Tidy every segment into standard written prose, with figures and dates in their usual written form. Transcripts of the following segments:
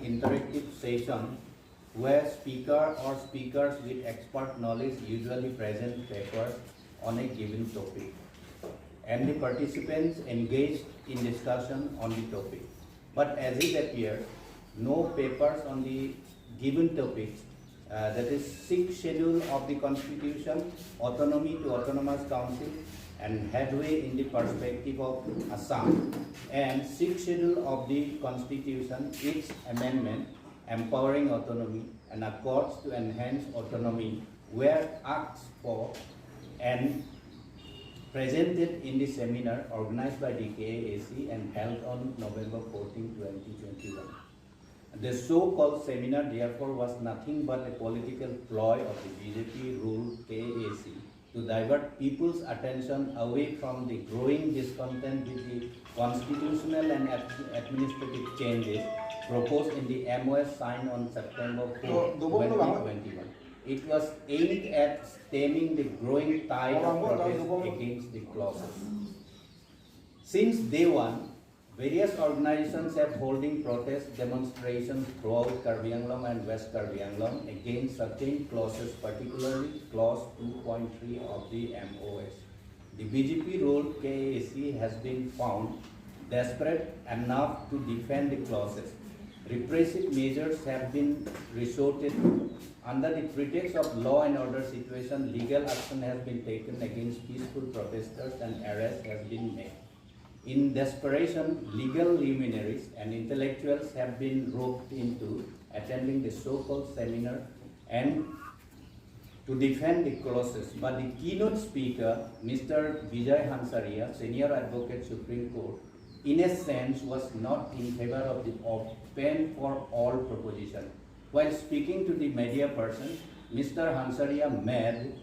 interactive session where speaker or speakers with expert knowledge usually present papers on a given topic, and the participants engaged in discussion on the topic. But as it appears, no papers on the given topic, that is 6th schedule of the Constitution, autonomy to autonomous council, and headway in the perspective of Assam, and 6th schedule of the Constitution, its amendment, empowering autonomy, and accords to enhance autonomy were asked for and presented in the seminar organized by the KSA and held on November 14, 2021. The so-called seminar therefore was nothing but a political ploy of the BJP-ruled KSA to divert people's attention away from the growing discontent with the constitutional and administrative changes proposed in the MOS signed on September 4, 2021. It was aimed at stemming the growing tide of protest against the clauses. Since day one, various organizations have holding protest demonstrations throughout Karbi Anglong and West Karbi Anglong against certain clauses, particularly clause 2.3 of the MOS. The BJP-ruled KSA has been found desperate enough to defend the clauses. Repressive measures have been resorted to. Under the pretext of law and order situation, legal action has been taken against peaceful protesters and arrest has been made. In desperation, legal luminaries and intellectuals have been roped into attending the so-called seminar and to defend the clauses. But the keynote speaker, Mr. Vijay Hansaria, Senior Advocate Supreme Court, in a sense was not in favor of the open for all proposition. While speaking to the media person, Mr. Hansaria made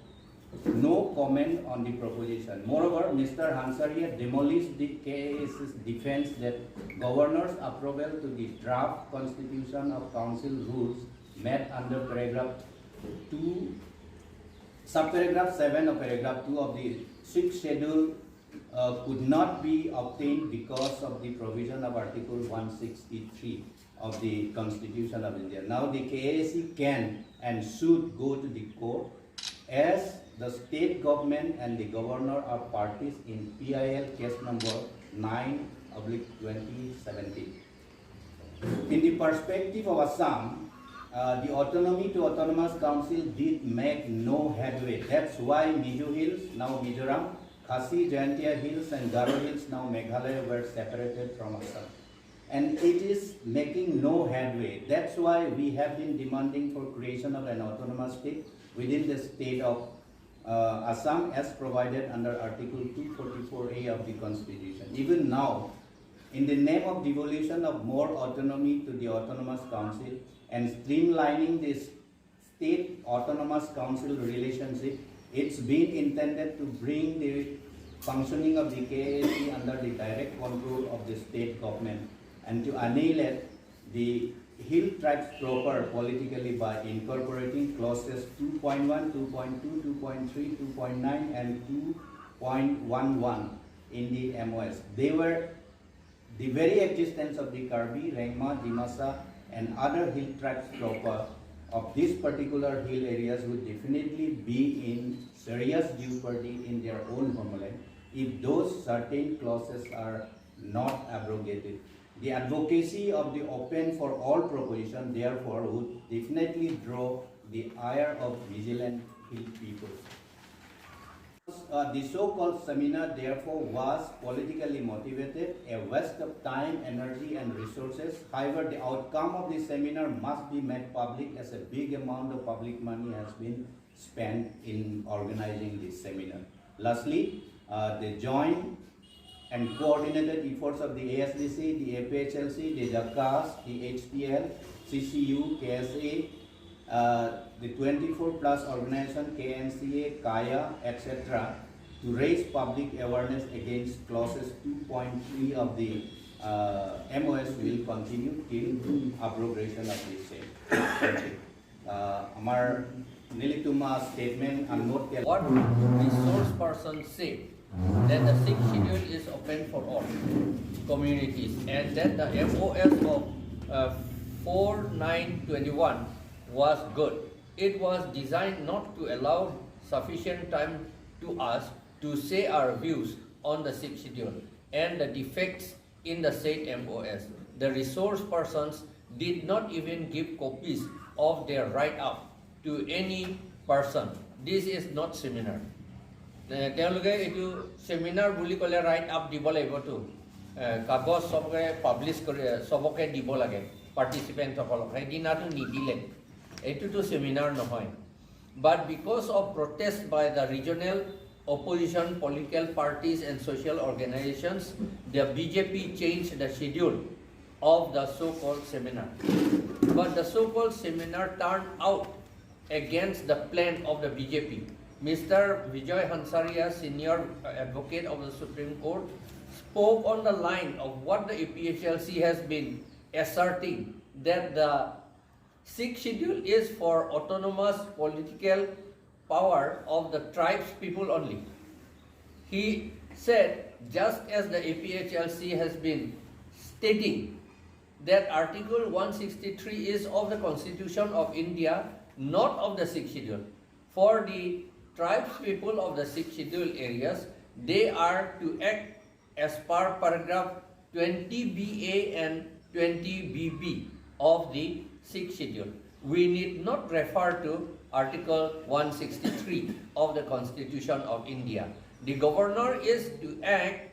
no comment on the proposition. Moreover, Mr. Hansaria demolished the KS's defense that governor's approval to the draft Constitution of Council rules made under paragraph 2, subparagraph 7 of paragraph 2 of the 6th schedule could not be obtained because of the provision of Article 163 of the Constitution of India. Now the KSA can and should go to the court as the state government and the governor are parties in PIL case number 9/2017. In the perspective of Assam, the autonomy to autonomous council did make no headway. That's why Mizo Hills, now Mizoram, Khasi, Jaintia Hills and Garo Hills, now Meghalaya, were separated from Assam. And it is making no headway. That's why we have been demanding for creation of an autonomous state within the state of Assam as provided under Article 244A of the Constitution. Even now, in the name of devolution of more autonomy to the Autonomous Council and streamlining this state autonomous council relationship, it's been intended to bring the functioning of the KSA under the direct control of the state government and to annihilate the hill tribes proper politically by incorporating clauses 2.1, 2.2, 2.3, 2.9 and 2.11 in the MOS. They were the very existence of the Karbi, Rengma, Dimasa and other hill tribes proper of these particular hill areas would definitely be in serious jeopardy in their own homeland if those certain clauses are not abrogated. The advocacy of the open for all proposition therefore would definitely draw the ire of vigilant hill people. The so-called seminar therefore was politically motivated, a waste of time, energy and resources. However, the outcome of the seminar must be made public as a big amount of public money has been spent in organizing this seminar. Lastly, the joint and coordinated efforts of the ASDC, the APHLC, the JACAS, the HTL, CCU, KSA, the 24+ organization, KNCA, KAYA, etc. to raise public awareness against clauses 2.3 of the MOS will continue till abrogation of the same. Amar Nilituma statement and note what the source person said, that the 6th schedule is open for all communities and that the MOS of 4921 was good. It was designed not to allow sufficient time to us to say our views on the 6th schedule and the defects in the said MOS. The resource persons did not even give copies of their write-up to any person. This is not seminar. তেওঁলোকে এইটো seminar বুলি ক'লে right up দিব লাগিবতো কাগজ সবকে publish কৰি সবকে দিব লাগে পাৰ্টিচিপেণ্টসকলক সেইদিনাটো নিদিলে এইটোতো সেমিনাৰ নহয় but because of protest by the regional opposition political parties and social organizations the BJP changed the schedule of the so-called seminar but the so-called seminar turned out against the plan of the BJP. Mr. Vijay Hansaria, senior advocate of the Supreme Court, spoke on the line of what the APHLC has been asserting that the 6th schedule is for autonomous political power of the tribes people only. He said, just as the APHLC has been stating that Article 163 is of the Constitution of India, not of the 6th schedule. For the tribes people of the 6th schedule areas, they are to act as per paragraph 20BA and 20BB of the 6th schedule. We need not refer to Article 163 of the Constitution of India. The governor is to act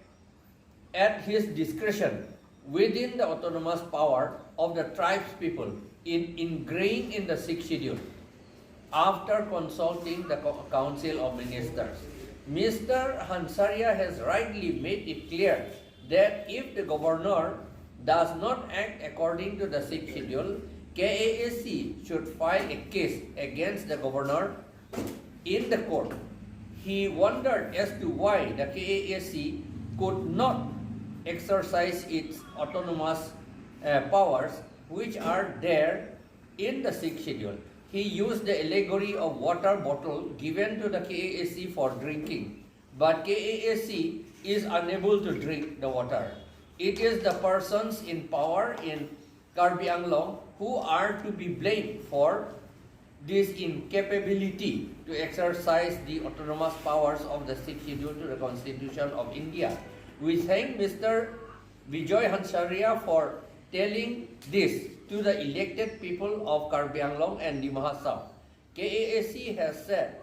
at his discretion within the autonomous power of the tribes people in ingrained in the 6th schedule after consulting the Council of Ministers. Mr. Hansaria has rightly made it clear that if the governor does not act according to the 6th schedule, KSA should file a case against the governor in the court. He wondered as to why the KSA could not exercise its autonomous powers which are there in the 6th schedule. He used the allegory of water bottle given to the KSA for drinking, but KSA is unable to drink the water. It is the persons in power in Karbi Anglong who are to be blamed for this incapability to exercise the autonomous powers of the 6th schedule to the Constitution of India. We thank Mr. Vijay Hansaria for telling this to the elected people of Karbi Anglong and Dimahasao. KSA has said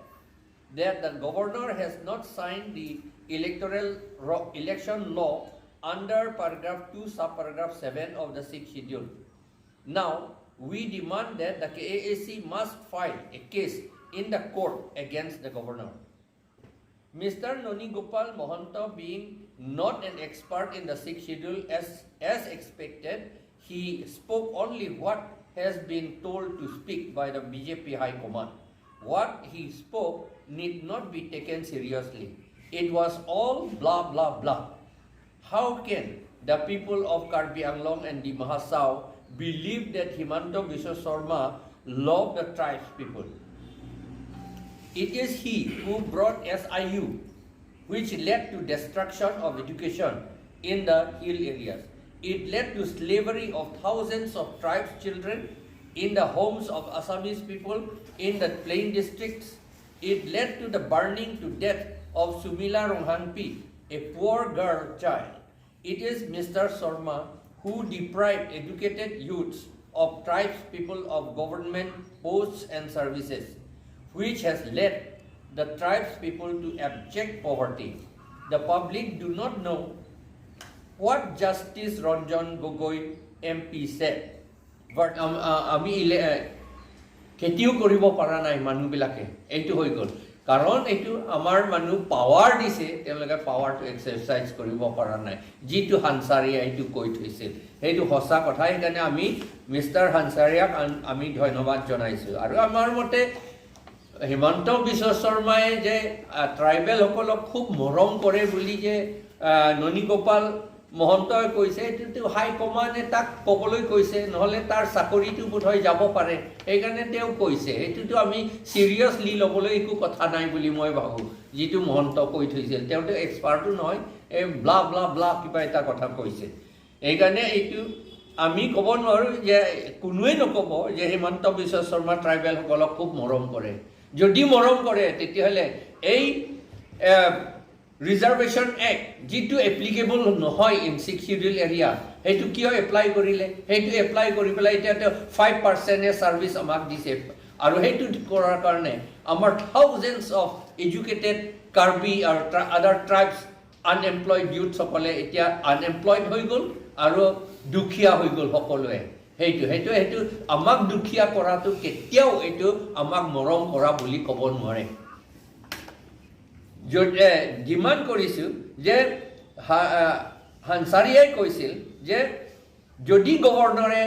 that the governor has not signed the election law under paragraph 2 subparagraph 7 of the 6th schedule. Now, we demand that the KSA must file a case in the court against the governor. Mr. Noni Gopal Mohanto, being not an expert in the 6th schedule as expected, he spoke only what has been told to speak by the BJP High Command. What he spoke need not be taken seriously. It was all blah blah blah. How can the people of Karbi Anglong and Dimahasao believe that Himanta Biswa Sarma loved the tribes people? It is he who brought SIU, which led to destruction of education in the hill areas. It led to slavery of thousands of tribes children in the homes of Assamese people in the plain districts. It led to the burning to death of Sumila Ronghanpi, a poor girl child. It is Mr. Sarma who deprived educated youths of tribes people of government posts and services, which has led the tribes people to abject poverty. The public do not know what Justice Ranjan Gogoi MP said. But আমি খেতিও কৰিব পৰা নাই মানুহবিলাকে এইটো হৈ গ'ল কাৰণ এইটো আমাৰ মানুহ পাৱাৰ দিছে তেওঁলোকে পাৱাৰটো এক্সাৰচাইজ কৰিব পৰা নাই যিটো হানসাৰিয়া এইটো কৈ থৈছিল সেইটো সঁচা কথা সেইকাৰণে আমি মিষ্টাৰ হানসাৰিয়াক আমি ধন্যবাদ জনাইছোঁ আৰু আমাৰ মতে হিমন্ত বিশ্ব শৰ্মাই যে ট্ৰাইবেলসকলক খুব মৰম কৰে বুলি যে ননী গোপাল মহন্তই কৈছে এইটো হাই কমাণ্ডে তাক ক'বলৈ কৈছে নহ'লে তাৰ চাকৰিটো বোধহয় যাব পাৰে সেইকাৰণে তেওঁ কৈছে এইটোতো আমি চিৰিয়াছলি ল'বলৈ একো কথা নাই বুলি মই ভাবোঁ যিটো মহন্ত কৈ থৈছিল তেওঁতো এক্সপাৰ্টো নহয় এই ব্লা ব্লা ব্লা কিবা এটা কথা কৈছে সেইকাৰণে এইটো আমি ক'ব নোৱাৰোঁ যে কোনোৱে নক'ব যে হিমন্ত বিশ্ব শৰ্মা ট্ৰাইবেলসকলক খুব মৰম কৰে যদি মৰম কৰে তেতিয়াহ'লে এই ৰিজাৰ্ভেশ্যন এক্ট যিটো এপ্লিকেবল নহয় ইন 6 শিডিউল এৰিয়া সেইটো কিয় এপ্লাই কৰিলে সেইটো এপ্লাই কৰি পেলাই এতিয়া 5% ছাৰ্ভিচ আমাক দিছে আৰু সেইটো কৰাৰ কাৰণে আমাৰ থাউজেণ্ডছ অফ এডুকেটেড কাৰ্বি আৰু আদাৰ ট্ৰাইবছ আনএমপ্লয়েড ইউথসকলে এতিয়া আনএমপ্লয়েড হৈ গ'ল আৰু দুখীয়া হৈ গ'ল সকলোৱে সেইটো আমাক দুখীয়া কৰাটো কেতিয়াও এইটো আমাক মৰম কৰা বুলি ক'ব নোৱাৰে ডিমাণ্ড কৰিছোঁ যে হানচাৰীয়ে কৈছিল যে যদি গভৰ্ণৰে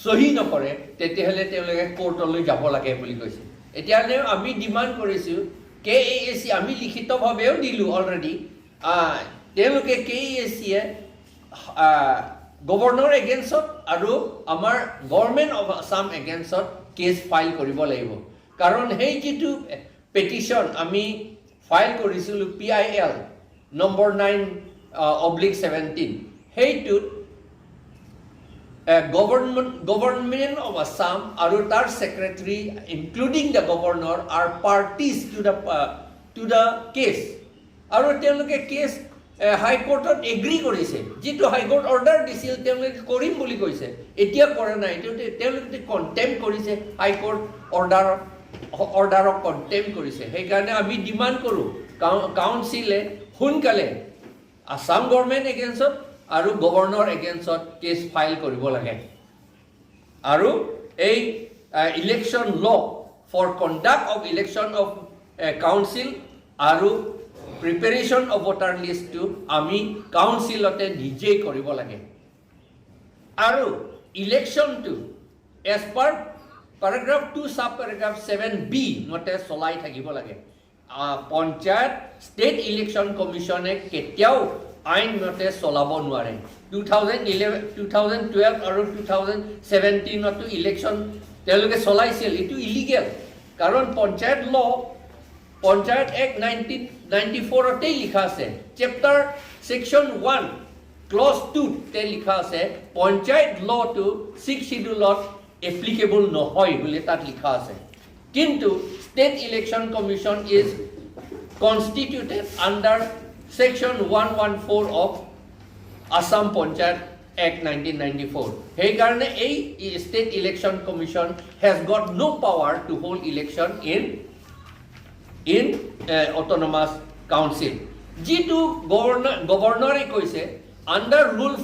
সহি নকৰে তেতিয়াহ'লে তেওঁলোকে কোৰ্টলৈ যাব লাগে বুলি কৈছে এতিয়াহ'লে আমি ডিমাণ্ড কৰিছোঁ KSA আমি লিখিতভাৱেও দিলোঁ অলৰেডি তেওঁলোকে KSA গভৰ্ণৰ এগেইনষ্টত আৰু আমাৰ গভৰ্ণমেণ্ট অফ আছাম এগেইনষ্টত কেছ ফাইল কৰিব লাগিব কাৰণ সেই যিটো পেটিশ্যন আমি ফাইল কৰিছিলোঁ PIL নম্বৰ 9/17 সেইটোত government of Assam আৰু তাৰ secretary including the governor are parties to the case আৰু তেওঁলোকে কেছ হাই কোৰ্টত এগ্ৰি কৰিছে যিটো হাই কোৰ্ট অৰ্ডাৰ দিছিল তেওঁলোকে কৰিম বুলি কৈছে এতিয়া কৰা নাই তেওঁলোকে কণ্টেম্প কৰিছে হাই কোৰ্ট অৰ্ডাৰক কণ্টেম্প কৰিছে সেইকাৰণে আমি ডিমাণ্ড কৰোঁ কাউন্সিলে সোনকালে আছাম গভৰ্ণমেণ্ট এগেইনষ্টত আৰু গভৰ্ণৰ এগেইনষ্টত কেছ ফাইল কৰিব লাগে আৰু এই election law for conduct of election of council আৰু প্ৰিপেৰেশ্যন অফ ভোটাৰ লিষ্টটো আমি কাউন্সিলতে নিজেই কৰিব লাগে আৰু ইলেকশ্যনটো as per paragraph 2 sub paragraph 7b মতে চলাই থাকিব লাগে পঞ্চায়ত ষ্টেট ইলেকশ্যন কমিশ্যনে কেতিয়াও আইন মতে চলাব নোৱাৰে 2012 আৰু 2017 ইলেকশ্যন তেওঁলোকে চলাইছিল এইটো ইলিগেল কাৰণ পঞ্চায়ত এক্ট 1994 তেই লিখা আছে চেপ্টাৰ সেকশ্যন 1 ক্লজ 2 তে লিখা আছে পঞ্চায়ত লটো 6 শিডিউলত এপ্লিকেবল নহয় বুলি তাত লিখা আছে কিন্তু state election commission is কনষ্টিটিউটেড under Section 114 of Assam Panchayat Act 1994. Hey karne a State Election Commission has got no power to hold election in autonomous council. Jitu governor koise under rule 4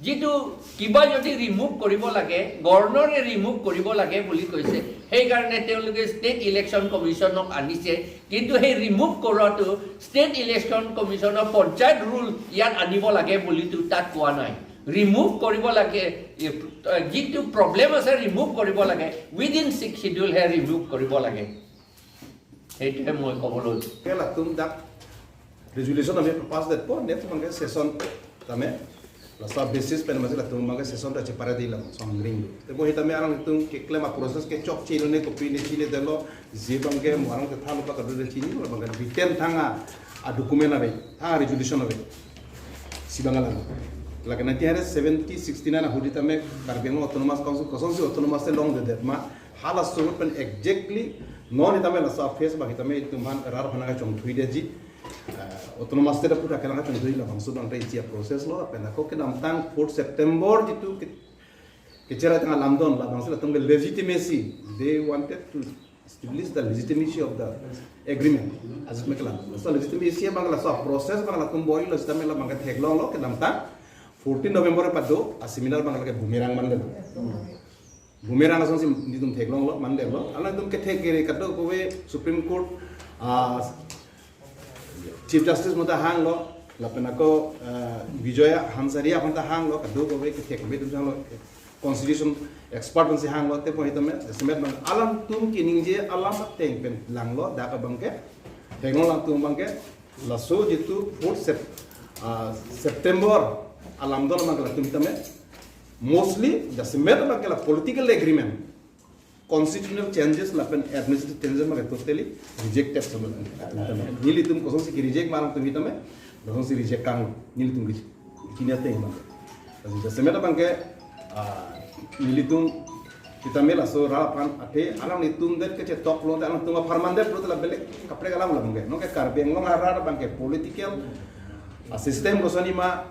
jitu kiba jodi remove koribo lage governor e remove koribo lage boli koise hey karne teologe state election commission ok anise kintu hey remove koratu state election commission of panchayat rule yan anibo lage boli tu tat koa nai remove koribo lage jitu problem ase remove koribo lage within 6 schedule he remove koribo lage heite moi kobolo kela tum dak resolution ame pass that po next mangai session tame la basis pen masih tum mangai session ta chepara dila songring te bo hitame arang tum ke claim process ke chok chino ne copy ne chile delo je bange marang ke thalu pa kadu chini la bangai written thanga a document ave tha resolution ave sibangala la kana tiare 70 69 hudi tame karbengo autonomous council kosonsi autonomous long de that ma hala so pen exactly no ni tame la sa face ba hitame tumhan rar hona ka chong thui de ji autonomous te pura kala ka chong thui la bangso dang tai sia process lo pen ko ke nam tang 4 September jitu ke chera tang lamdon la bangso la tum legitimacy they wanted to establish the legitimacy of the agreement as me kala so legitimacy bangla so process bangla tum boy lo stame la bangka theglong lo ke nam tang 14 November pado a seminar bangla ke bumerang mandel bumerang asong si nitum theglong lo mandel lo ala tum ke thegere kado ko we supreme court chief justice mota hang lo la penako Vijaya Hansaria mota hang lo kado ko we ke thegbe tum lo constitution expert on si hang lo te po hitame semet bang alam tum kiningje alam teng pen lang lo da ka bangke theglong lang tum bangke la so jitu 4 September alam don mangala tum hitame mostly the semet bangke political agreement constitutional changes la pen administrative changes ma totally rejected sama nili tum kosong si reject malam tum hitame kosong si reject kang nili tum kinya teng ma Jadi semeta bangke militung kita mela so rapan ate alang litung det ke cetok lo alang tunga permanent lo telah belek kapre kalam lah bangke no ke karbeng lo ngarar bangke political sistem lo sani ma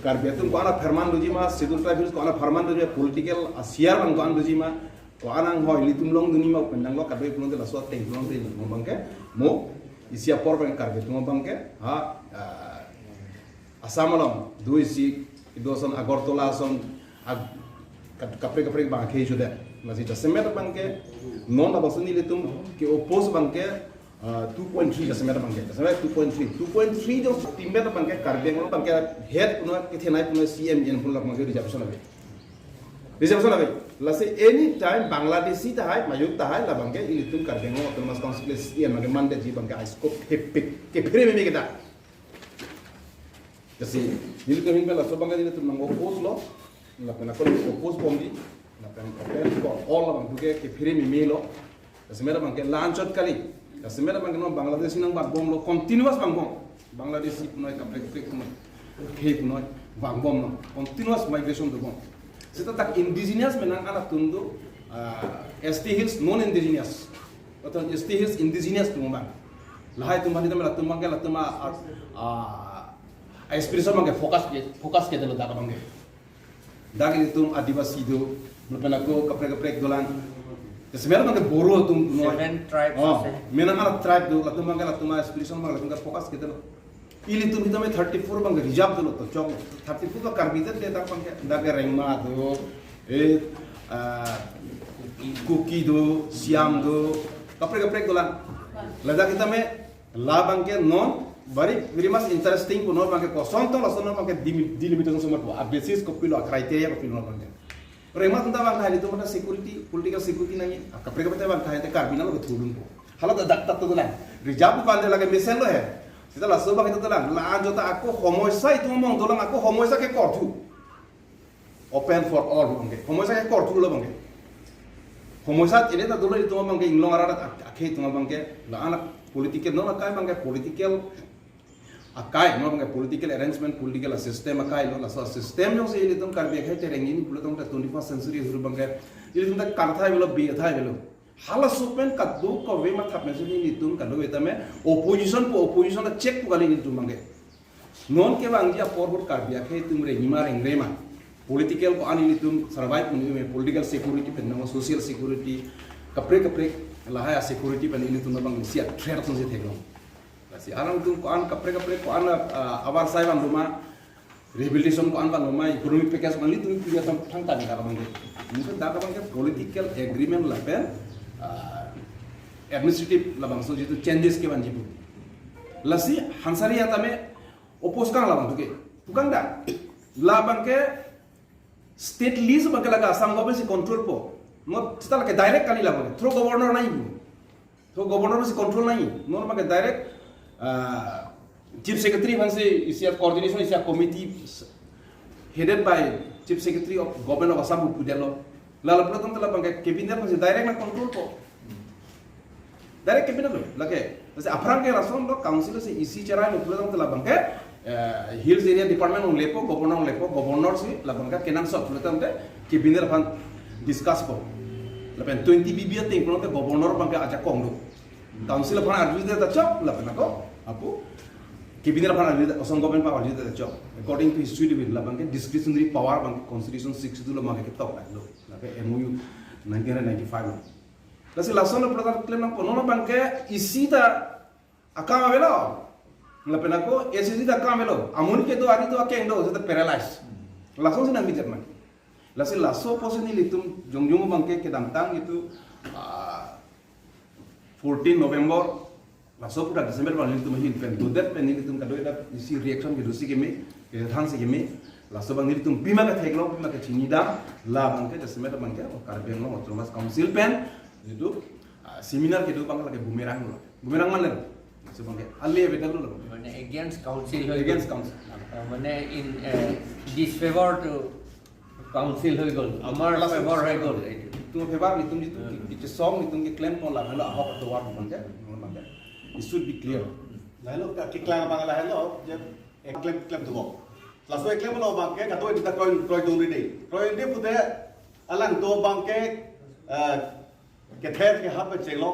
karbeng tu ko ana permanent loji ma sidul tribes ko ana permanent loji political asiar bang ko an loji ma ko anang hoy litung long duni ma pendang lo kadoi punon la so teng punon te mo bangke mo isia por bang karbeng mo bangke ha asamalom do isi idoson agortola son kapre bang ke juda masih semer bangke non abang seni litum ke oppose bangke 2.3 semer bangke semer 2.3 jo timber bangke karbeng lo bangke head puno ke thenai puno CM yen puno bangke reservation abe lase any time bangladeshi ta hai mayuk ta hai la bangke litum karbeng lo autonomous council yen bangke mande ji bangke scope ke phere me kita jadi litum hingga la so bangke litum nang oppose lo la pena ko oppose bombi la pena ko all la bangke ke phere mi melo semera bangke lanchot kali semera bangke no bangladesh nang bang bom lo continuous bang bom bangladesh puno ka plek puno ke puno bang bom no continuous migration do bom seta tak indigenous menang anak tundu ST hills non indigenous atau ST hills indigenous tu bang lahai tu mandi tamela tu bangke la tuma aspiration bangke fokus ke dalo daga bangke dagi itu adivasi itu melepena ko kaprek dolan sebenarnya bangke boro tum no 7 tribes menang ala tribe do latum bangke latuma aspiration bangke latum fokus kita lo ili tum hitame 34 bangke reserve do to chok 34 ka karbiter de tak bangke dage rengma do cookie do siam do kaprek dolan lada kita me la bangke non very much interesting puno bangke kosong to lasono bangke delimitation semua to a basis ko pilo criteria ko pilo bangke rema tenta bang khali to mana security political security nangi kapre kapre bang khali te karbina lo thulun ko hala da dak to dolan reserve ko ande lage mesen lo he sita laso bang to dolan la jota ako homoisa itu mong dolan ako homoisa ke kortu open for all bangke homoisa ke kortu lo bangke homoisa ini ta dolan itu bangke inglong ara akhe to bangke la anak political no akai bangke political akai no bangke political arrangement political system akai lo la system jo se ini tum karbe khai terengin pulo tum ta 21st century huru bangke ini tum ta karthai belo be thai belo hala supen kaddu ko ve ma thap mesuni ni tum kalo etame opposition ta check ko gali ni tum bangke non ke bang dia forward karbe khai tum re himar engrema political ko ani ni tum survive ni me political security pen no social security kapre lahaya security pen ini tum bang sia threat tum se theglo si alang tum ko an kapre ko an abar sai bang rumah rehabilitation ko an bang rumah economic package bang tum punya thang ta ni ka bang mungkin da bang political agreement la pen administrative la bang so jitu changes ke ban jibu lasi hansari ya tame oppose kang la bang tuke tukang da la bang ke state lease bang laga assam government si control po mo tala ke direct kali la bang through governor nahi through governor si control nahi no bang direct chief secretary hanse isia coordination isia committee headed by chief secretary of government of Assam Pudelo lala pratam tala bang cabinet hanse direct na control po direct cabinet lo lage jase afran ke rason lo council se isi chara lo pratam tala bang hills area department on lepo governor se la bang kenan so pratam te cabinet han discuss po la pen 20 bbia te pratam governor bang aja kong lo council of advice ta chop la pen ko apu cabinet of advice osong government power advice ta chop according to history with la bang discretionary power bang constitution 62 lo make ketok lo la ke MOU 1995 lo lasi lason lo pratam claim na pono bang isita akama velo la pen ko esita akama velo amun ke do ari do akeng do se paralyzed lason se nang bijar man lasi laso posini litum jongjong bang ke dangtang itu 14 November laso putra December bang litum hin pen do that pen litum kado ida isi reaction ke dosi ke me ke thang se ke me laso bang litum bima ka theklo bima ka chinida la bang ke December bang ke karbeng lo autonomous council pen itu seminar ke do bang lage bumerang mana laso bang ke alle betal lo mane against council mane in disfavor to council hoy gol amar favor hoy gol tu favor litum itu song litum ke claim ko la halo ahok to war bang ke it should be clear lalu kita claim bang la hello je claim tu bo la so ekle mo bang ke ka to ta koi dung ri dei koi ndi pute alang to bang ke thet ke hap che lo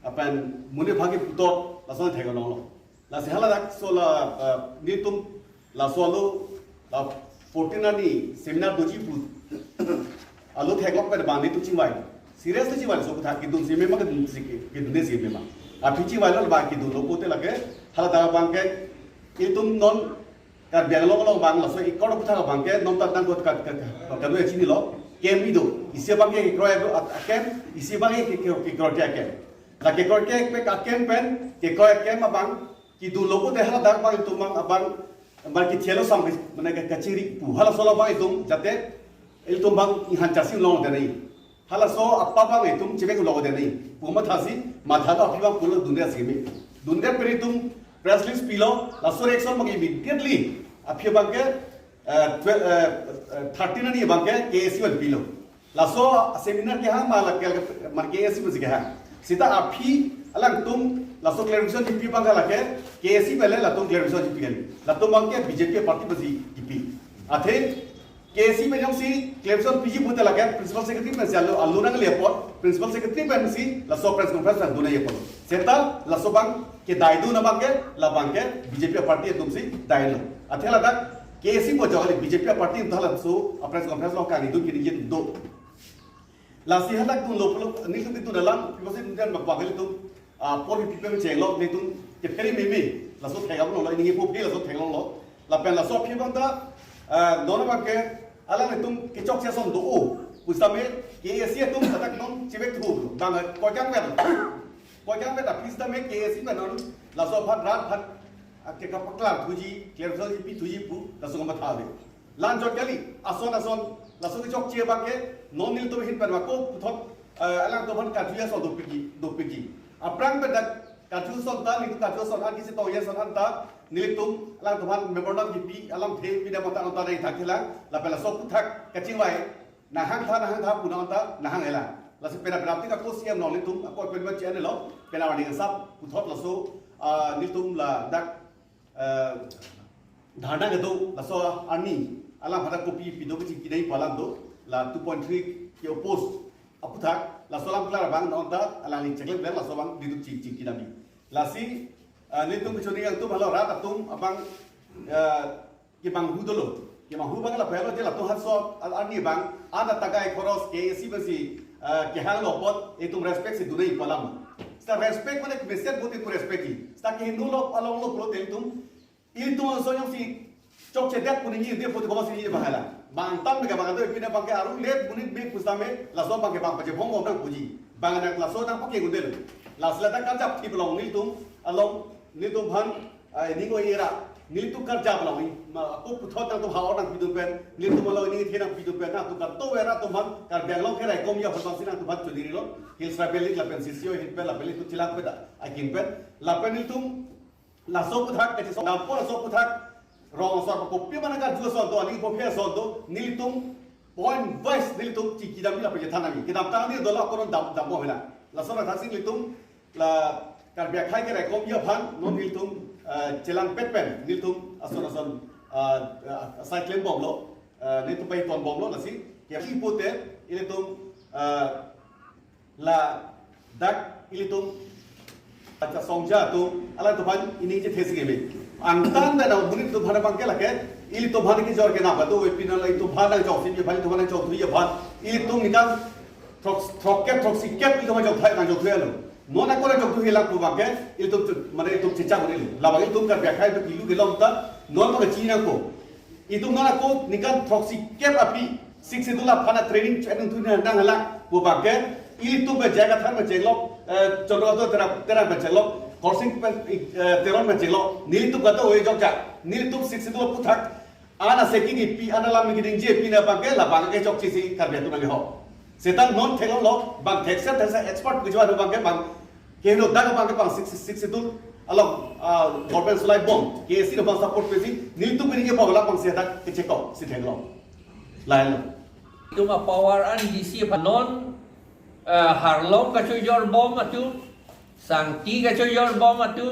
apan muni phagi putot la so thega lo lo la se hala dak so la ni tum la so lo la 14 ani seminar doji pu alo thek lok pe bang ni tu chingwai serious tu chingwai so ku tha ki dum se me ma ki dum ne se me ma a phi chingwai lo ba ki dum lo ko te la ke hala da bang ke ki tum non kar biang lo bang la so ik ko ku tha bang ke non ta tang ko ka do chi ni lo kem ni do isi bang ke kro ya kem isi bang ke kro ya kem la ke kro ke pe ka kem pen ke kro kem ma bang ki du lo ko te hala da bang tu mang abang bar ki thelo sam mane ka kachiri pu hala so la bang tum jate il tum bang ihan chasi lo de nei hala so appa bang tum chibe ko lo de nei pu ma thasi ma tha da aphi bang pulo dunia se me dunia pe tum press release pilo la so reaction bang immediately aphi bang ke 13 ni bang ke KSA pilo la so seminar ke ha ma la ke mar KSA bus ke ha sita aphi alang tum la so clarification di bang la ke KSA pele la tum clarification di la tum bang ke BJP party basi di athe KSA pe jong si clarification PG pute la ke principal secretary pe se allo na le pot principal secretary pe si la so press conference na duna ye pot seta la so bang ke daidu na bang ke la bang ke BJP party tum si dailo athe la dak KSA ko jogale BJP party dhala so press conference lo ka ni du ki ni do la si hadak tu lo ni tu tu dalam because tu dan bak bakal tu por pi pe che lo ni tu ke peri me la so thega lo ni po pe la so thega lo la pen la so pi bang ta dona bang ke ala ni tum ke chok se son do o usame KSA tum hadak non chibek tu bang ko jang pe da please da me KSA pe non la so phat rat phat ke ka pakla thuji clear so pi thuji pu la so ma tha de lan jot kali ason la so chok che bang ke non nil to hin per ma ko thot alang to ban ka thuya so do piki aprang pe da ka thu son ta ni ka thu son an ki se to ye son an ta nil tum alang to ban memorandum ki pi alang the pi da ma ta ta dai thak thila la pe la so ku thak ka ching wai na hang tha pu na ta na hang ela la se pe da prapti ka ko siam non nil tum ko pe ma che ne lo pe la wa ding sap ku thot la so nil tum la dak dhana ga do la so ani ala phada copy pido ki ki dai palam do la 2.3 ke opos apu thak la so lam klar bang non ta ala ni cheklek la so bang di tu chi ki nabi la si ni tum choni ang tu balo rat tum abang ki bang hu dolo ki bang hu bang la pelo je la tu hat so ani bang ada tagai khoros ke si basi ke hal lo pot e tum respect si dunai palam sta respect mane message bote ku respect ki sta ke hindu lo along lo pro tel tum il tum so nyong si chok che det puni ni de foto ko si ni bahala bang tam me ga bang do pina bang ke aru let puni be kusame la so bang ke bang paje bong bang puji bang na la so dang pake gundel la sla da kan jap ti blong ni tum along ni tum bhan ni ko era ni tu kar jap long ma ko putho ta tu haw dang pidu pen ni tum lo ni thena pidu pen na tu kar to era tu man kar bang long ke rai kom ya photong sina tu bhat chudi ri lo hil strapeli la pen sisio hit pe la peli tu chilak pe da akin pen la pen ni tum la so puthak ke so na po la so puthak rong so ko pi mana ka ju so do ni ko phe so do nilitum point wise nilitum chi ki dam la pe thana mi ki dam ta ni do la ko dam bo hela la so na thasing nilitum la kar bia khai ke rai kom ya phan no nilitum chelang pet pen nilitum ason cycling bom lo ni tu pai ton bom lo la si ke ki pote nilitum la dak nilitum acha songja tu ala tu ban ini je thesi ge me angtan da na bunit tu bhana bang ke la ke ili to bhana ki jor ke na ba to we pinal lai to bhana jok si bhai to bhana jok tu ye bhan ili tu nikan troxy cap ili to ma jok thai na jok thelo no na ko jok tu hela ku ba ke ili to mane to chicha mane la ba ili to ka bya khai to ilu ge lom ta no ma ka chi na ko itu na ko nikan troxy cap api 6 dula phana training training tu na dang hala ku ba ke ili tu be jaga thar ma jelok choro to tera be jelok coursing teron me jelo nilitu gato hoye jokja nilitu siksidu puthak ana seking pi ana lam mi ding je pi na bang ke la bang ke jok chi si kar be tu na ho setan non thelo lo bang theksa thesa expert gujwa do bang ke no dag bang ke bang siksidu along government slide bomb ke si no bang support pe si nilitu bi ke pawla bang se dak ke cheko si thelo lain tuma power an dc non harlong ka chujor bom atu sang ti ka choyor bom atu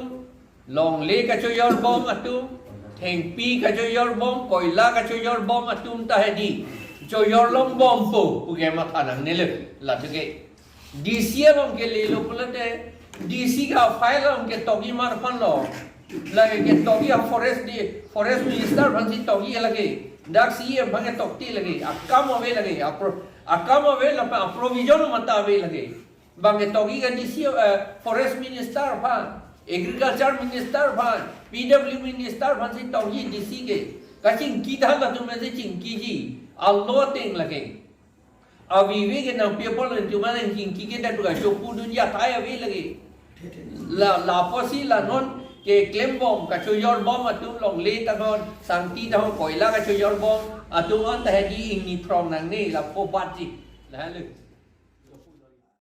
long le ka choyor bom atu heng pi ka cho yor bom koila ka cho yor bom atum ta he di cho yor long bom pu ke ma thanang ne le la ke DC bom ke le lo pulate DC ka file bom ke togi mar pan lo la ke togi forest minister ban si togi la ke dak CM ban ke tokti lagi akam ave lagi akam ave la provision mata ave lagi bang ke togi ka DC forest minister ban agriculture minister ban PW minister ban si togi DC ke ka ching ki tha la tu me se ching ki ji allo teng lagi avi ve ke na people tu ma len ching ki ke da tu ka chopu dunia thai ave lagi la posi la non ke claim bom ka cho yor bom atum long le ta gon santi ta koila ka cho yor bom atum an ta di ing ni from nang ne la po bat ji la lu